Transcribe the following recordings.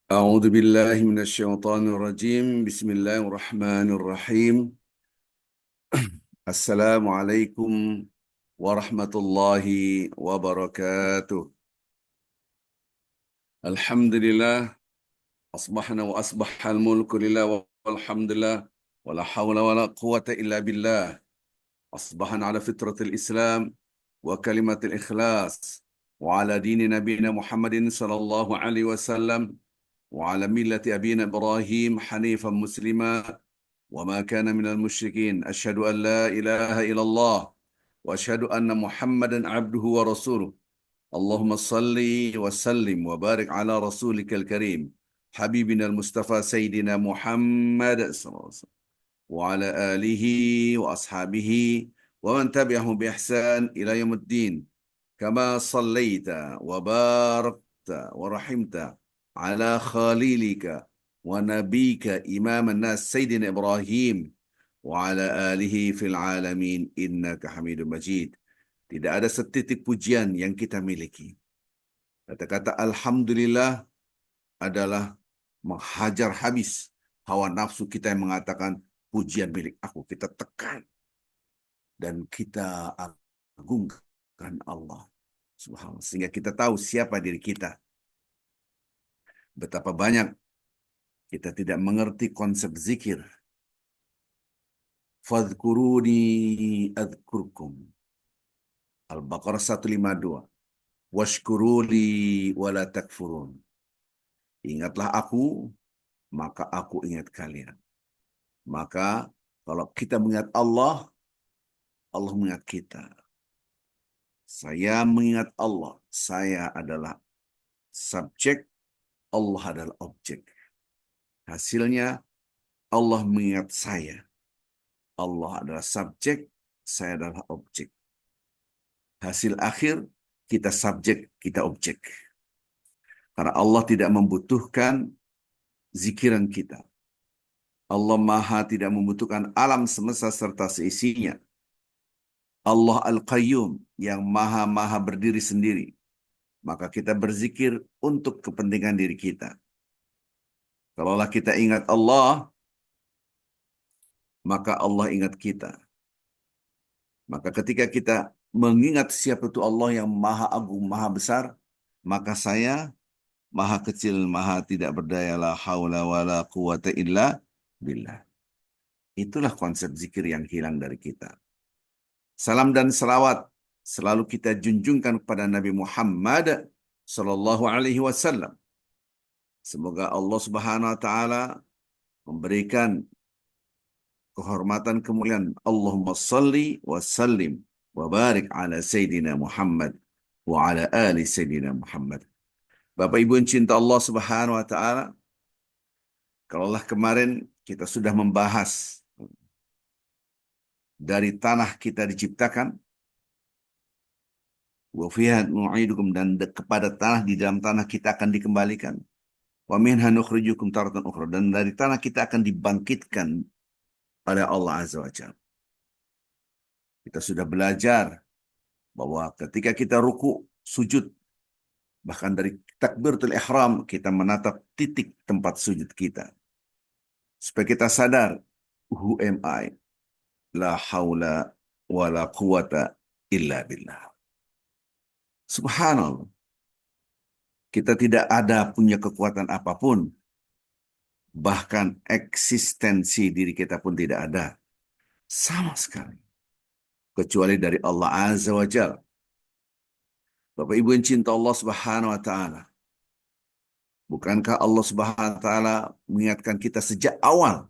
أعوذ بالله من الشيطان الرجيم. بسم الله الرحمن الرحيم. السلام عليكم ورحمة الله وبركاته. الحمد لله. أصبحنا وأصبح الملك لله والحمد لله ولا حول ولا قوة إلا بالله. أصبحنا على فطرة الإسلام وكلمة الإخلاص وعلى دين نبينا محمد صلى الله عليه وسلم وعلى ملة أبينا إبراهيم حنيفا مسلما وما كان من المشركين. أشهد أن لا إله إلا الله وأشهد أن محمدا عبده ورسوله. اللهم صل وسلم وبارك على رسولك الكريم حبيبنا المصطفى سيدنا محمد صلى الله عليه وسلم وعلى آله وأصحابه ومن تبعهم بإحسان إلى يوم الدين. كما صليت وباركت ورحمت على خليلك ونبيك إمام الناس سيدنا إبراهيم وعلى آله في العالمين إنك حميد مجيد. Tidak ada setitik pujian yang kita miliki. Kata-kata Alhamdulillah adalah menghajar habis hawa nafsu kita yang mengatakan pujian milik aku. Kita tekan dan kita agungkan Allah Subhanahu sehingga kita tahu siapa diri kita. Betapa banyak kita tidak mengerti konsep zikir. Fadhkuruni adhkurkum. Al-Baqarah 152. Washkuruli wala takfurun. Ingatlah aku, maka aku ingat kalian. Maka kalau kita mengingat Allah, Allah mengingat kita. Saya mengingat Allah. Saya adalah subjek, Allah adalah objek. Hasilnya Allah mengingat saya. Allah adalah subjek, saya adalah objek. Hasil akhir kita subjek, kita objek. Karena Allah tidak membutuhkan zikiran kita. Allah Maha tidak membutuhkan alam semesta serta seisinya. Allah Al-Qayyum yang maha berdiri sendiri. Maka kita berzikir untuk kepentingan diri kita. Kalaulah kita ingat Allah, maka Allah ingat kita. Maka ketika kita mengingat siapa itu Allah yang maha agung, maha besar, maka saya maha kecil, maha tidak berdaya, la haula wala quwata illa billah. Itulah konsep zikir yang hilang dari kita. Salam dan salawat selalu kita junjungkan kepada Nabi Muhammad sallallahu alaihi wasallam. Semoga Allah Subhanahu wa taala memberikan kehormatan kemuliaan. Allahumma salli wa sallim wa barik ala Sayyidina Muhammad wa ala ali Sayyidina Muhammad. Bapak Ibu yang cinta Allah Subhanahu wa taala, kalaulah kemarin kita sudah membahas dari tanah kita diciptakan, wa fiha nu'idukum, dan kepada tanah, di dalam tanah kita akan dikembalikan. Wa minha nukhrijukum taratan ukhra, dan dari tanah kita akan dibangkitkan oleh Allah Azza wa Jalla. Kita sudah belajar bahwa ketika kita ruku, sujud, bahkan dari takbiratul ihram kita menatap titik tempat sujud kita. Supaya kita sadar, who am I? La haula wa la quwata illa billah. Subhanallah. Kita tidak ada punya kekuatan apapun. Bahkan eksistensi diri kita pun tidak ada. Sama sekali. Kecuali dari Allah Azza wa Jalla. Bapak Ibu yang cinta Allah Subhanahu wa taala. Bukankah Allah Subhanahu wa taala mengingatkan kita sejak awal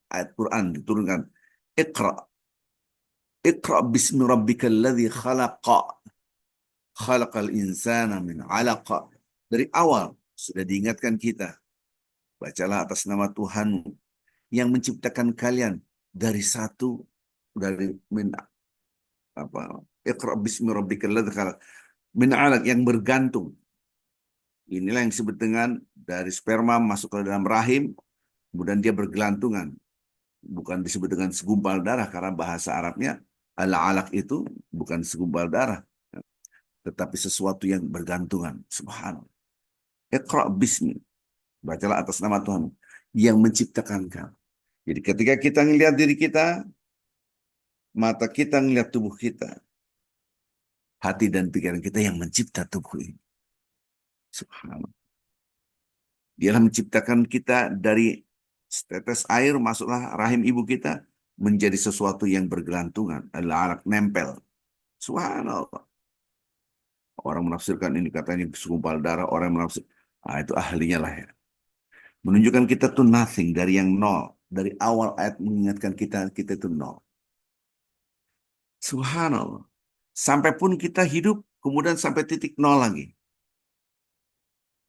ayat Quran diturunkan, Iqra. Iqra bismi rabbikal ladzi khalaqa. Khalaqal insana min 'alaqa. Dari awal sudah diingatkan kita. Bacalah atas nama Tuhanmu yang menciptakan kalian dari min apa? Iqra bismi rabbikal ladzi khalaq. Min 'alaq, yang bergantung. Inilah yang disebut dengan dari sperma masuk ke dalam rahim, kemudian dia bergelantungan. Bukan disebut dengan segumpal darah, karena bahasa Arabnya al-alaq itu bukan segumpal darah. tetapi sesuatu yang bergantungan. Subhanallah. Iqra bismi. Bacalah atas nama Tuhan yang menciptakan kamu. Jadi ketika kita melihat diri kita, mata kita melihat tubuh kita, hati dan pikiran kita yang mencipta tubuh ini. Subhanallah. Dialah menciptakan kita dari setetes air masuklah rahim ibu kita menjadi sesuatu yang bergelantungan, adalah alat nempel. Subhanallah. Orang menafsirkan ini katanya segumpal darah, orang menafsir, itu ahlinya lah ya. Menunjukkan kita tuh nothing, dari yang nol. Dari awal ayat mengingatkan kita itu nol. Subhanallah. Sampai pun kita hidup, kemudian sampai titik nol lagi.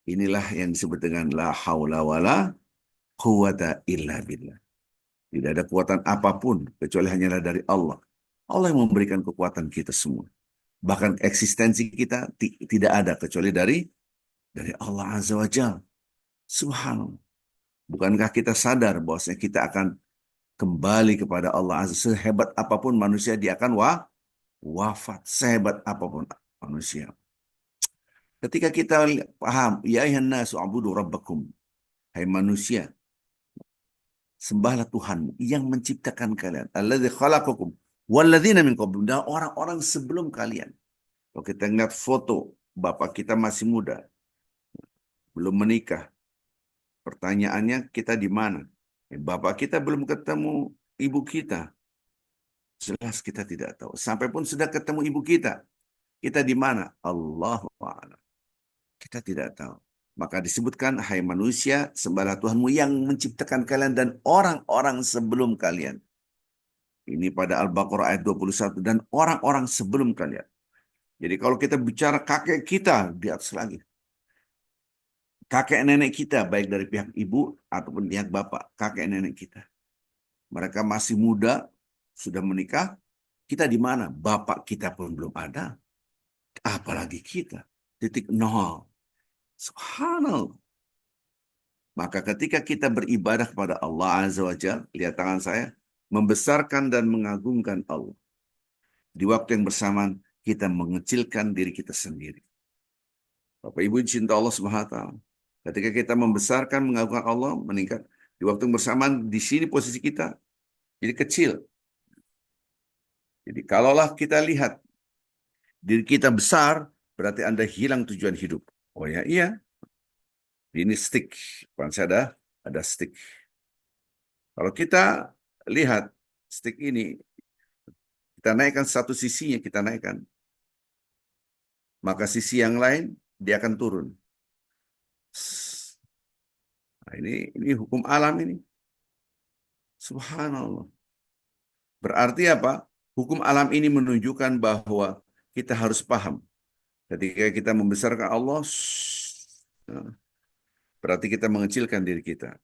Inilah yang disebut dengan la haula wala quwata illa billah. Tidak ada kekuatan apapun kecuali hanyalah dari Allah. Allah yang memberikan kekuatan kita semua. Bahkan eksistensi kita tidak ada kecuali dari Allah Azza wa Jalla. Subhanallah. Bukankah kita sadar bahwasanya kita akan kembali kepada Allah Azza. Sehebat apapun manusia dia akan wafat. Sehebat apapun manusia. Ketika kita paham, ya ayuhan nasu abudu rabbakum. Hai manusia, sembahlah Tuhanmu yang menciptakan kalian. Alladzi khalaqakum walladzina min qablikum. Dan orang-orang sebelum kalian. Kalau kita lihat foto bapak kita masih muda, belum menikah. Pertanyaannya, kita di mana? Bapak kita belum ketemu ibu kita. Jelas kita tidak tahu. Sampai pun sudah ketemu ibu kita di mana? Allahu a'lam. Kita tidak tahu. Maka disebutkan, hai manusia, sembahlah Tuhanmu yang menciptakan kalian dan orang-orang sebelum kalian. Ini pada Al-Baqarah ayat 21. Dan orang-orang sebelum kalian. Jadi kalau kita bicara kakek kita di atas langit. Kakek nenek kita, baik dari pihak ibu ataupun pihak bapak. Kakek nenek kita. Mereka masih muda, sudah menikah. Kita di mana? Bapak kita pun belum ada. Apalagi kita. Titik nol. Subhanallah. Maka ketika kita beribadah kepada Allah Azza wa Jalla, lihat tangan saya, membesarkan dan mengagungkan Allah. Di waktu yang bersamaan, kita mengecilkan diri kita sendiri. Bapak Ibu cinta Allah Subhanahu wa taala. Ketika kita membesarkan, mengagungkan Allah, meningkat. Di waktu yang bersamaan, di sini posisi kita jadi kecil. Jadi kalaulah kita lihat diri kita besar, berarti Anda hilang tujuan hidup. Oh ya, iya. Ini stick. Bukan saya ada stick. Kalau kita lihat stick ini, kita naikkan satu sisinya, kita naikkan. Maka sisi yang lain, dia akan turun. Nah, ini hukum alam ini. Subhanallah. Berarti apa? Hukum alam ini menunjukkan bahwa kita harus paham. Ketika kita membesarkan Allah, berarti kita mengecilkan diri kita.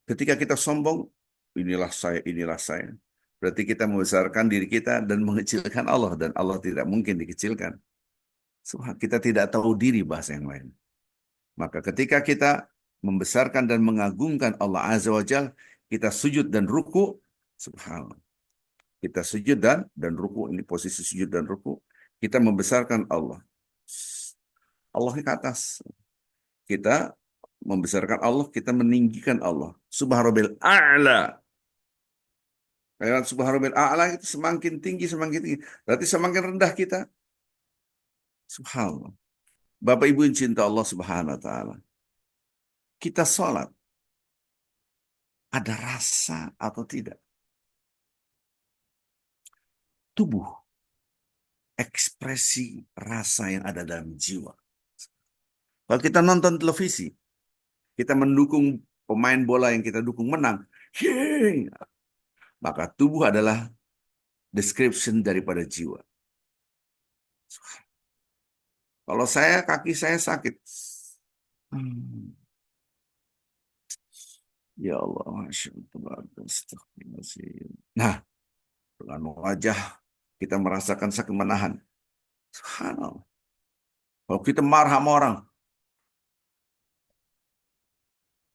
Ketika kita sombong, inilah saya, inilah saya. Berarti kita membesarkan diri kita dan mengecilkan Allah. Dan Allah tidak mungkin dikecilkan. Kita tidak tahu diri, bahasa yang lain. Maka ketika kita membesarkan dan mengagungkan Allah Azza wa Jalla, kita sujud dan ruku, subhanallah. Kita sujud dan ruku, ini posisi sujud dan ruku, kita membesarkan Allah. Allah ke atas. Kita membesarkan Allah, kita meninggikan Allah. Subhanallah a'la. Kalimat subhanallah a'la itu semakin tinggi, semakin tinggi. Berarti semakin rendah kita. Subhanallah. Bapak Ibu yang cinta Allah Subhanahu wa taala. Kita sholat. Ada rasa atau tidak? Tubuh. Ekspresi rasa yang ada dalam jiwa. Kalau kita nonton televisi, kita mendukung pemain bola yang kita dukung menang. Yeay! Maka tubuh adalah description daripada jiwa. Kalau kaki saya sakit. Ya Allah, Masya Allah. Nah, dengan wajah kita merasakan sakit menahan. Subhanallah. Kalau kita marah sama orang,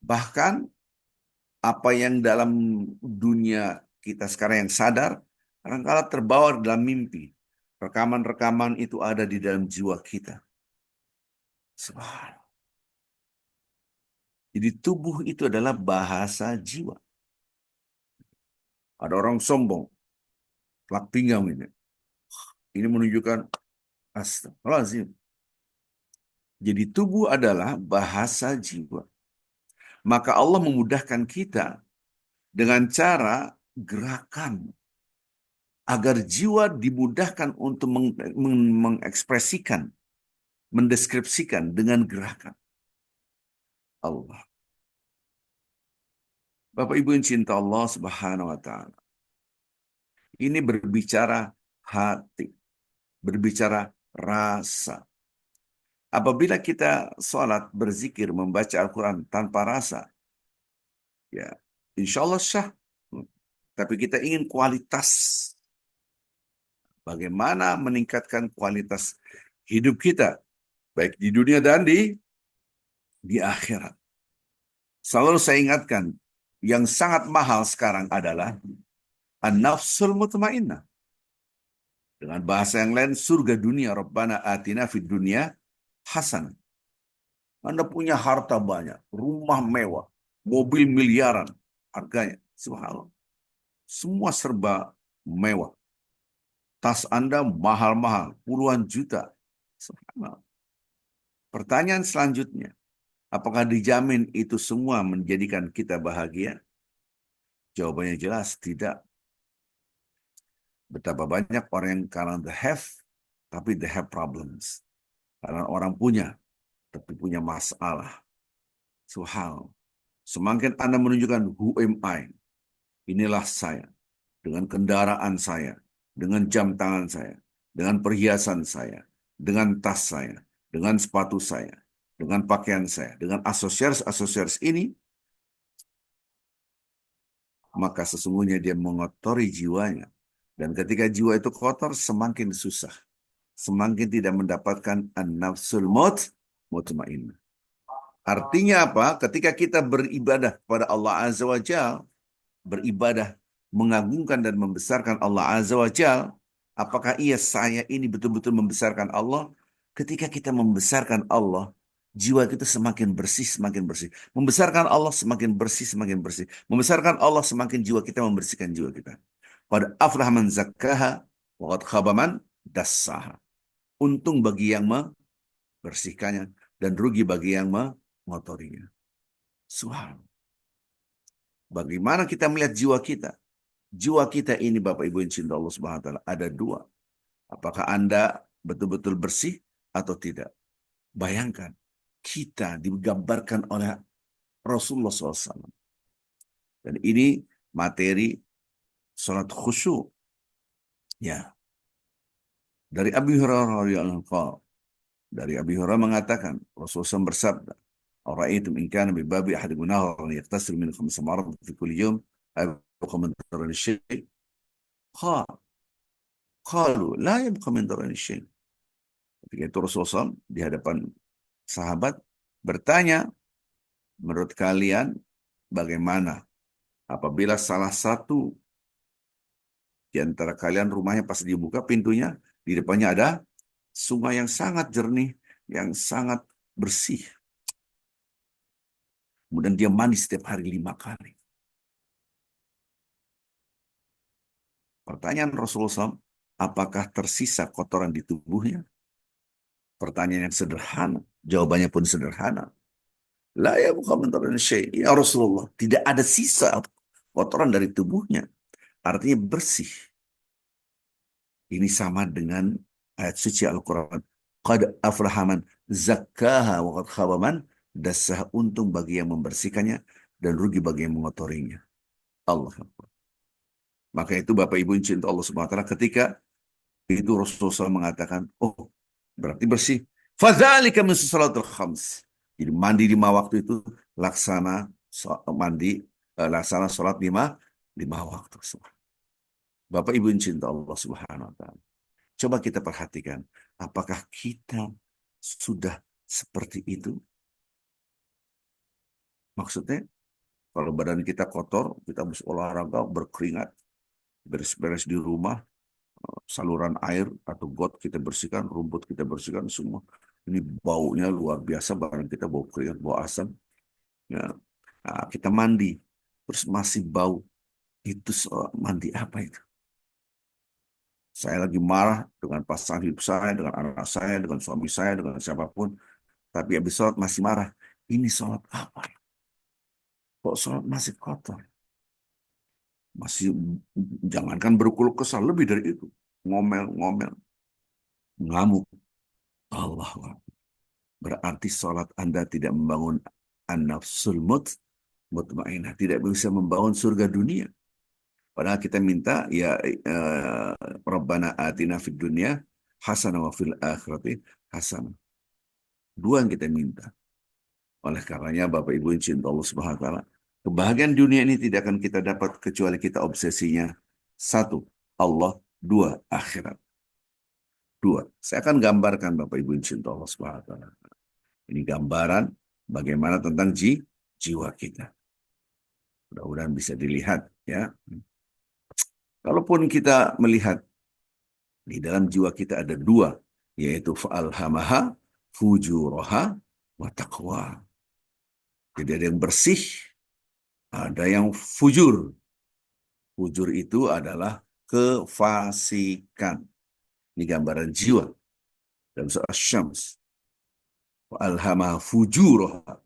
bahkan apa yang dalam dunia kita sekarang yang sadar, kadang-kadang terbawa dalam mimpi. Rekaman-rekaman itu ada di dalam jiwa kita. Subhanallah. Jadi tubuh itu adalah bahasa jiwa. Ada orang sombong, plak pinggang ini. Ini menunjukkan astagfirullahaladzim. Jadi tubuh adalah bahasa jiwa. Maka Allah memudahkan kita dengan cara gerakan agar jiwa dimudahkan untuk mengekspresikan, mendeskripsikan dengan gerakan Allah. Bapak Ibu yang cinta Allah Subhanahu wa taala. Ini berbicara hati, berbicara rasa. Apabila kita sholat, berzikir, membaca Al-Quran tanpa rasa, ya insya Allah syah. Tapi kita ingin kualitas. Bagaimana meningkatkan kualitas hidup kita, baik di dunia dan di akhirat. Selalu saya ingatkan, yang sangat mahal sekarang adalah an-nafsul mutmainnah. Dengan bahasa yang lain, surga dunia, Rabbana atina fid dunya hasanah. Anda punya harta banyak, rumah mewah, mobil miliaran harganya. Subhanallah. Semua serba mewah. Tas Anda mahal-mahal, puluhan juta. Subhanallah. Pertanyaan selanjutnya, apakah dijamin itu semua menjadikan kita bahagia? Jawabannya jelas, tidak. Betapa banyak orang yang karena they have, tapi they have problems. Karena orang punya, tapi punya masalah. Subhanallah. Semakin Anda menunjukkan who am I, inilah saya, dengan kendaraan saya, dengan jam tangan saya, dengan perhiasan saya, dengan tas saya, dengan sepatu saya, dengan pakaian saya, dengan aksesoris-aksesoris ini, maka sesungguhnya dia mengotori jiwanya. Dan ketika jiwa itu kotor, semakin susah. Semakin tidak mendapatkan an-nafsul mutmainnah. Artinya apa? Ketika kita beribadah kepada Allah Azza wa Jalla, beribadah mengagungkan dan membesarkan Allah Azza wa Jalla, apakah saya ini betul-betul membesarkan Allah? Ketika kita membesarkan Allah, jiwa kita semakin bersih, semakin bersih. Membesarkan Allah semakin bersih, semakin bersih. Membesarkan Allah semakin jiwa kita membersihkan jiwa kita. Qad aflaha man zakkaha wa qad khaba man dassaha. Untung bagi yang membersihkannya dan rugi bagi yang mengotorinya. Subhanallah. Bagaimana kita melihat jiwa kita? Jiwa kita ini Bapak Ibu yang cinta Allah Subhanahu wa taala ada dua. Apakah Anda betul-betul bersih atau tidak? Bayangkan, kita digambarkan oleh Rasulullah SAW. Dan ini materi salat khusyuk. Ya. Dari Abi Hurairah radhiyallahu anhu. Dari Abi Hurairah mengatakan, Rasulullah SAW bersabda, "Ara'aytum in kana bi babi ahadikum nahran yaghtasil min 5 marrat fi kulli yawm, ayabqa min darani syai'?" Qalu la yabqa min darani syai'. Ketika itu Rasulullah SAW di hadapan sahabat bertanya, menurut kalian bagaimana apabila salah satu di antara kalian rumahnya pas dibuka pintunya, di depannya ada sungai yang sangat jernih, yang sangat bersih. Kemudian dia mandi setiap hari 5 kali. Pertanyaan Rasulullah SAW, apakah tersisa kotoran di tubuhnya? Pertanyaan yang sederhana, jawabannya pun sederhana. La ya bukan syai'. Ya Rasulullah, tidak ada sisa kotoran dari tubuhnya. Artinya bersih. Ini sama dengan ayat suci Al-Quran. Qad aflaha man zakkaha wa qad khaba man dassaha. Untung bagi yang membersihkannya dan rugi bagi yang mengotorinya. Allah Akbar. Maka itu Bapak Ibu yang cinta Allah Subhanahu wa taala, ketika itu Rasulullah SAW mengatakan, oh berarti bersih. Fadzalika min salatul khams. Jadi mandi 5 waktu itu laksana mandi, laksana sholat lima waktu. Bapak Ibu yang cinta Allah Subhanahu wa taala. Coba kita perhatikan, apakah kita sudah seperti itu? Maksudnya, kalau badan kita kotor, kita harus olahraga, berkeringat, beres-beres di rumah, saluran air atau got kita bersihkan, rumput kita bersihkan semua. Ini baunya luar biasa, barang kita bau keringat, bau asam. Ya. Nah, kita mandi, terus masih bau. Itu mandi apa itu? Saya lagi marah dengan pasangan hidup saya, dengan anak saya, dengan suami saya, dengan siapapun. Tapi habis sholat masih marah. Ini sholat apa? Kok sholat masih kotor? Masih, jangankan berkeluh kesah, lebih dari itu. Ngomel-ngomel, ngamuk. Allah. Berarti sholat Anda tidak membangun an-nafsul mutmainah. Tidak bisa membangun surga dunia. Padahal kita minta, ya Rabbana atina fid dunya hasanah wa fil akhirati hasanah. Dua yang kita minta. Oleh karenanya Bapak Ibu yang cinta Allah Subhanahu wa taala, kebahagiaan dunia ini tidak akan kita dapat kecuali kita obsesinya satu, Allah, dua, akhirat. Dua. Saya akan gambarkan Bapak Ibu yang cinta Allah Subhanahu wa taala. Ini gambaran bagaimana tentang jiwa kita. Mudah-mudahan bisa dilihat ya. Kalaupun kita melihat di dalam jiwa kita ada dua, yaitu fa'alhamaha fujuraha wa taqwa. Jadi ada yang bersih, ada yang fujur. Fujur itu adalah kefasikan. Ini gambaran jiwa dalam surah Asy-Syams. Fa'alhamaha fujuraha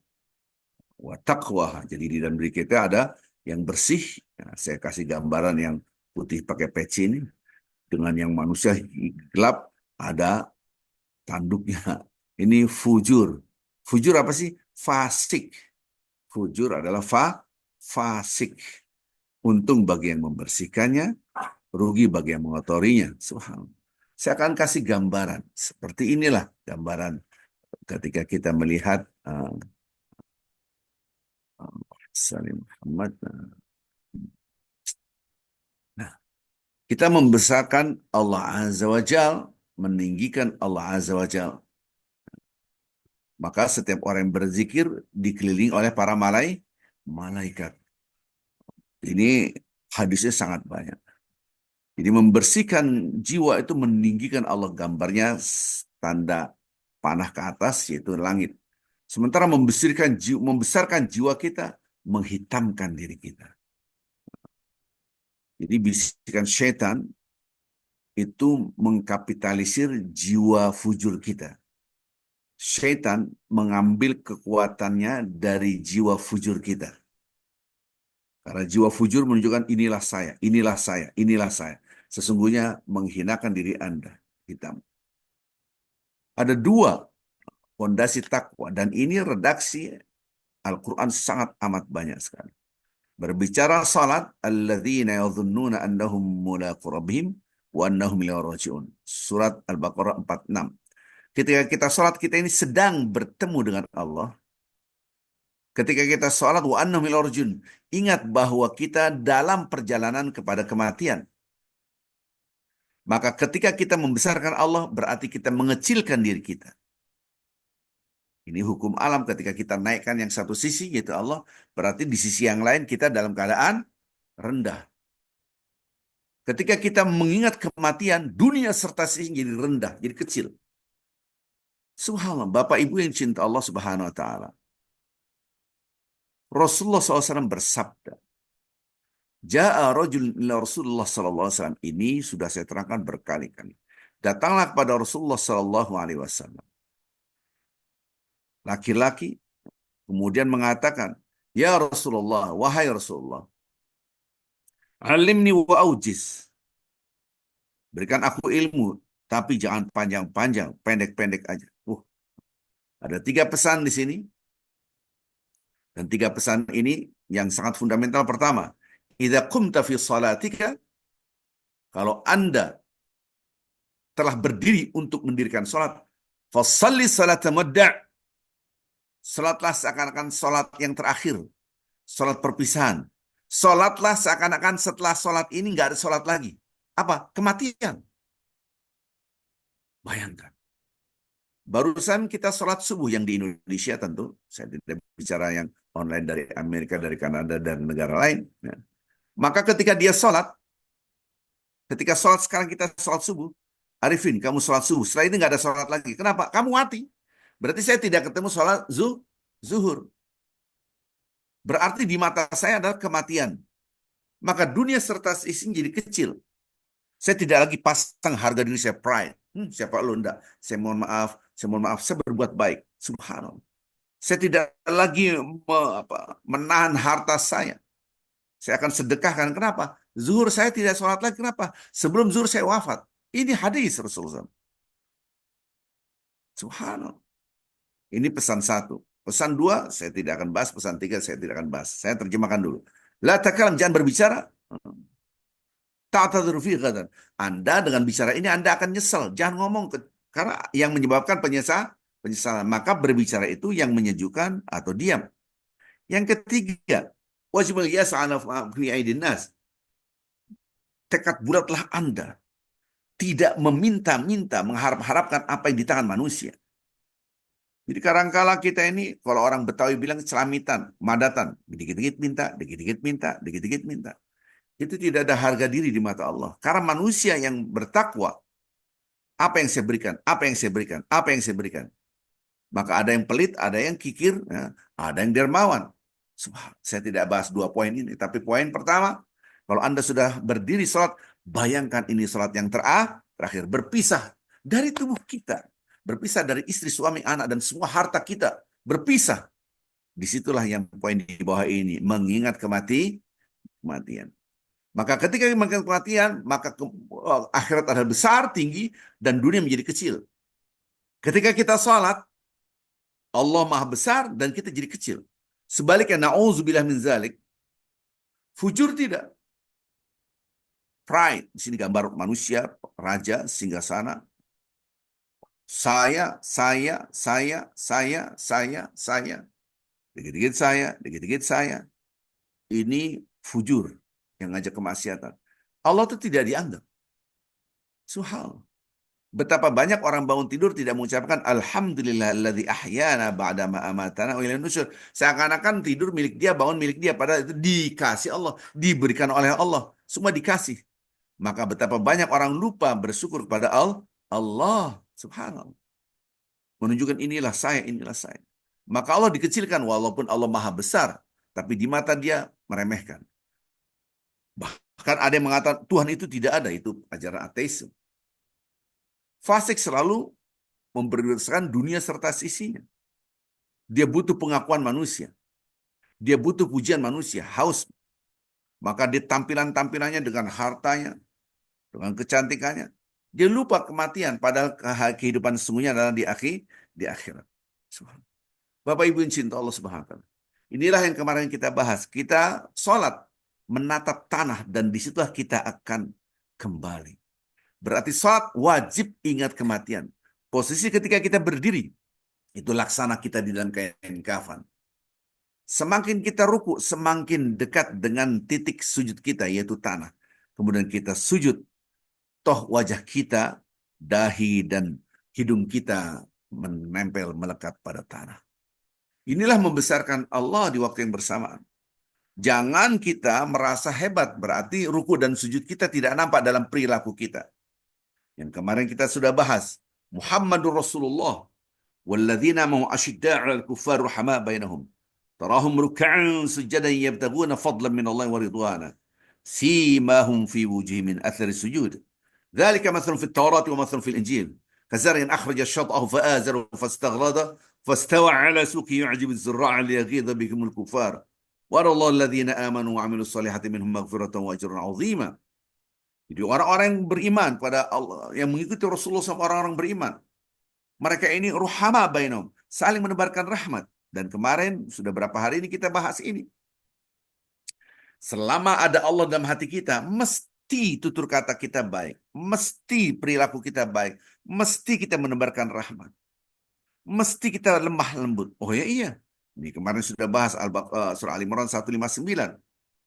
wa taqwa. Jadi di dalam diri kita ada yang bersih. Nah, saya kasih gambaran yang putih pakai peci ini. Dengan yang manusia gelap ada tanduknya. Ini fujur. Fujur apa sih? Fasik. Fujur adalah fasik. Untung bagi yang membersihkannya, rugi bagi yang mengotorinya. Subhanallah. Saya akan kasih gambaran. Seperti inilah gambaran ketika kita melihat Salim Muhammad. Nah, kita membesarkan Allah Azza wa Jal, meninggikan Allah Azza wa Jal. Maka setiap orang yang berzikir dikelilingi oleh para malaikat. Ini hadisnya sangat banyak. Jadi membersihkan jiwa itu meninggikan Allah, gambarnya tanda panah ke atas yaitu langit. Sementara membesarkan jiwa kita menghitamkan diri kita. Jadi bisikan syaitan itu mengkapitalisir jiwa fujur kita. Syaitan mengambil kekuatannya dari jiwa fujur kita. Karena jiwa fujur menunjukkan inilah saya, inilah saya, inilah saya. Sesungguhnya menghinakan diri Anda. Hitam. Ada dua fondasi takwa. Dan ini redaksi Al-Quran sangat amat banyak sekali. Berbicara salat, alladzina yadhunnuna annahum mulaqu rabbihim wa annahum ilaihi raji'un. Surat Al-Baqarah 46. Ketika kita salat, kita ini sedang bertemu dengan Allah. Ketika kita salat wa annahum ilaihi raji'un, ingat bahwa kita dalam perjalanan kepada kematian. Maka ketika kita membesarkan Allah, berarti kita mengecilkan diri kita. Ini hukum alam, ketika kita naikkan yang satu sisi, yaitu Allah, berarti di sisi yang lain kita dalam keadaan rendah. Ketika kita mengingat kematian, dunia serta sisi jadi rendah, jadi kecil. Subhanallah, Bapak Ibu yang cinta Allah Subhanahu wa taala. Rasulullah SAW bersabda, Ja'a rajul ila Rasulullah sallallahu alaihi wasallam. Ini sudah saya terangkan berkali-kali. Datanglah kepada Rasulullah sallallahu alaihi wasallam laki-laki, kemudian mengatakan, "Ya Rasulullah, wahai Rasulullah, alimni wa aujiz." Berikan aku ilmu, tapi jangan panjang-panjang, pendek-pendek aja. Ada 3 pesan di sini. Dan 3 pesan ini yang sangat fundamental. Pertama, idza qumta fi salatika, kalau Anda telah berdiri untuk mendirikan salat, fasalli salata mudda'. Salatlah seakan-akan salat yang terakhir, salat perpisahan. Salatlah seakan-akan setelah salat ini nggak ada salat lagi. Apa? Kematian. Bayangkan. Barusan kita salat subuh yang di Indonesia tentu. Saya tidak bicara yang online dari Amerika, dari Kanada, dan negara lain. Maka ketika dia salat, Ketika sholat sekarang kita sholat subuh, Arifin, kamu sholat subuh. Setelah ini nggak ada sholat lagi. Kenapa? Kamu mati. Berarti saya tidak ketemu sholat zuhur. Berarti di mata saya adalah kematian. Maka dunia serta isinya jadi kecil. Saya tidak lagi pasang harga diri saya pride. Siapa lo? Enggak. Saya mohon maaf, saya berbuat baik. Subhanallah. Saya tidak lagi menahan harta saya. Saya akan sedekahkan. Kenapa? Zuhur saya tidak sholat lagi. Kenapa? Sebelum zuhur saya wafat. Ini hadis Rasulullah. Subhanallah. Ini pesan satu. Pesan dua, saya tidak akan bahas. Pesan tiga, saya tidak akan bahas. Saya terjemahkan dulu. La takalam, jangan berbicara. Ta'tadzuru fi ghadan. Anda dengan bicara ini Anda akan nyesel. Jangan ngomong karena yang menyebabkan penyesalan. Maka berbicara itu yang menyejukkan atau diam. Yang ketiga, wajibul yas'ala fi aidin nas. Tekad bulatlah Anda tidak meminta-minta, mengharap-harapkan apa yang di tangan manusia. Jadi kadang-kala kita ini, kalau orang Betawi bilang celamitan, madatan, dikit-dikit minta, dikit-dikit minta, dikit-dikit minta. Itu tidak ada harga diri di mata Allah. Karena manusia yang bertakwa, apa yang saya berikan, apa yang saya berikan, apa yang saya berikan. Maka ada yang pelit, ada yang kikir, ya, ada yang dermawan. Saya tidak bahas dua poin ini, tapi poin pertama, kalau Anda sudah berdiri sholat, bayangkan ini sholat yang terakhir, berpisah dari tubuh kita, berpisah dari istri, suami, anak, dan semua harta kita, berpisah. Disitulah yang poin di bawah ini, mengingat kematian. Maka ketika mengingat kematian, maka akhirat adalah besar, tinggi, dan dunia menjadi kecil. Ketika kita sholat, Allah maha besar, dan kita jadi kecil. Sebaliknya, na'udzubillah min zalik, fujur tidak. Pride, di sini gambar manusia, raja, singgasana. Saya. Dikit-dikit saya, dikit-dikit saya. Ini fujur yang ngajak kemaksiatan. Allah itu tidak dianggap. Subhanallah. Betapa banyak orang bangun tidur tidak mengucapkan alhamdulillahilladzi ahyana ba'da ma amatana wa ilaihin nusyur. Seakan-akan tidur milik dia, bangun milik dia, padahal itu dikasih Allah, diberikan oleh Allah, semua dikasih. Maka betapa banyak orang lupa bersyukur kepada Allah. Subhanallah. Menunjukkan inilah saya, inilah saya. Maka Allah dikecilkan walaupun Allah maha besar, tapi di mata dia meremehkan. Bahkan ada yang mengatakan Tuhan itu tidak ada, itu ajaran ateisme. Fasik selalu memprioritaskan dunia serta sisinya. Dia butuh pengakuan manusia. Dia butuh pujian manusia, haus. Maka dia tampilannya dengan hartanya, dengan kecantikannya. Dia lupa kematian, padahal kehidupan sesungguhnya adalah di akhirat. Bapak Ibu yang cinta Allah Subhanahu wa taala. Inilah yang kemarin kita bahas. Kita sholat, menatap tanah, dan disitulah kita akan kembali. Berarti sholat wajib ingat kematian. Posisi ketika kita berdiri, itu laksana kita di dalam kain kafan. Semakin kita ruku, semakin dekat dengan titik sujud kita, yaitu tanah. Kemudian kita sujud, toh wajah kita, dahi, dan hidung kita menempel, melekat pada tanah. Inilah membesarkan Allah di waktu yang bersamaan. Jangan kita merasa hebat, berarti ruku dan sujud kita tidak nampak dalam perilaku kita. Yang kemarin kita sudah bahas, Muhammadur Rasulullah, walladzina ma'ahu asyidda'u 'alal kuffari ruhamaa bainahum. Tarahum ruk'an sujadan yabtaguna fadlan min Allah wa ridwana. Simahum fi wujuhihim min athari sujud. Dzalika mathalun fit Taurat wa mathalun fil Injil. Kazar'in akhraja syat'ahu fa'azara fastaghlada fastawa 'ala suqihi yu'jibu az-zurra'a liyaghidha bihim al-kuffar. Warallahu alladhina amanu wa 'amilus salihati minhum maghfiratan wa ajran 'azima. Jadi orang-orang yang beriman pada Allah, yang mengikuti Rasulullah sama orang-orang beriman, mereka ini ruhama bainahum, saling menebarkan rahmat. Dan kemarin sudah berapa hari ini kita bahas ini. Selama ada Allah dalam hati kita, mesti tutur kata kita baik, mesti perilaku kita baik, mesti kita menebarkan rahmat, mesti kita lemah lembut. Oh ya iya, ini kemarin sudah bahas surah Al-Imran 159.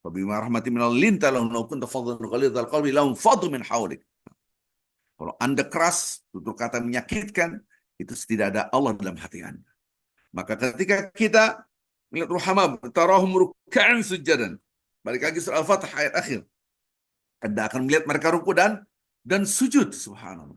Wabima rahmatin minal linta lahum law kunta fadlan ghalidhal qalbi lahum faddu min hawlik. Kalau Anda keras, tutur kata menyakitkan, itu tidak ada Allah dalam hati Anda. Maka ketika kita melihat ruhama, tarahum ruk'an sujadan. Balik lagi surah Al-Fatih ayat akhir. Anda akan melihat mereka ruku dan sujud. Subhanallah.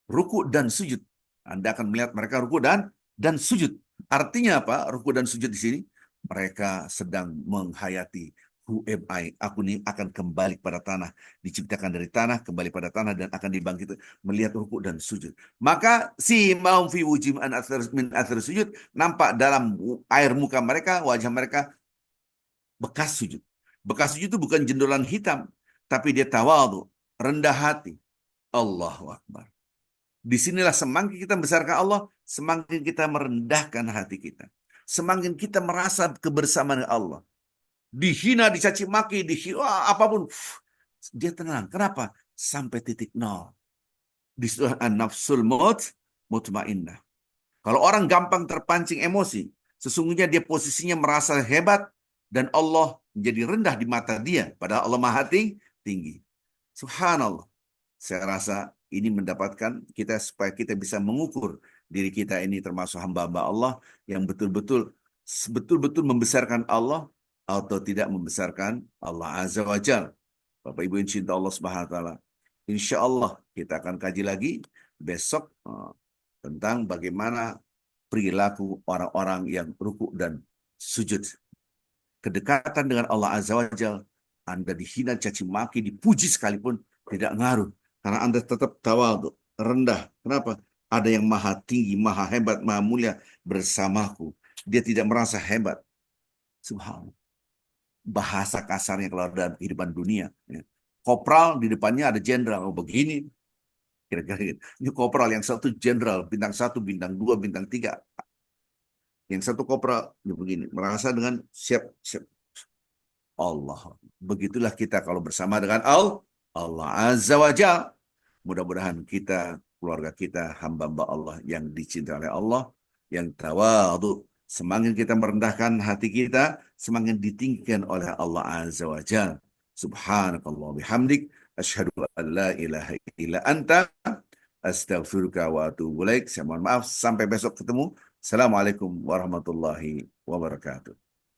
Ruku dan sujud. Anda akan melihat mereka ruku dan sujud. Artinya apa? Ruku dan sujud di sini mereka sedang menghayati who am I? Aku ini akan kembali pada tanah, diciptakan dari tanah, kembali pada tanah dan akan dibangkitkan, melihat ruku dan sujud. Maka si maum fi wujim an min athar sujud, nampak dalam air muka mereka, wajah mereka bekas sujud. Bekas sujud itu bukan jendolan hitam, tapi dia tawadhu, rendah hati. Allahu Akbar. Disinilah semakin kita membesarkan Allah, semakin kita merendahkan hati kita. Semakin kita merasa kebersamaan Allah. Dihina, dicaci maki, apapun. Dia tenang. Kenapa? Sampai titik nol. Di surah An-Nafsul Mutmainnah. Kalau orang gampang terpancing emosi, sesungguhnya dia posisinya merasa hebat dan Allah menjadi rendah di mata dia. Padahal Allah Maha tinggi. Subhanallah. Saya rasa ini mendapatkan kita supaya kita bisa mengukur diri kita ini termasuk hamba-hamba Allah yang betul-betul membesarkan Allah atau tidak membesarkan Allah Azza wa Jalla. Bapak Ibu yang cinta Allah Subhanahu wa taala. Insya Allah kita akan kaji lagi besok tentang bagaimana perilaku orang-orang yang ruku dan sujud. Kedekatan dengan Allah Azza wa Jalla, Anda dihina, caci maki, dipuji sekalipun tidak ngaruh. Karena Anda tetap tawadhu, rendah. Kenapa? Ada yang maha tinggi, maha hebat, maha mulia bersamaku. Dia tidak merasa hebat. Subhanallah. Bahasa kasarnya kalau dalam kehidupan dunia. Kopral di depannya ada jenderal. Oh begini. Kira-kira gitu. Ini kopral, yang satu jenderal, bintang 1, bintang 2, bintang 3. Yang satu kopral, begini. Merasa dengan siap. Allah. Begitulah kita kalau bersama dengan Allah Azza wa Jalla. Mudah-mudahan kita, keluarga kita, hamba-hamba Allah yang dicintai oleh Allah, yang tawadhu. Semakin kita merendahkan hati kita, semakin ditinggikan oleh Allah Azza wa Jalla. Subhanakallah bihamdik, asyhadu an la ilaha illa anta, astaghfiruka wa atubu ilaik. Saya mohon maaf, sampai besok ketemu. Assalamualaikum warahmatullahi wabarakatuh.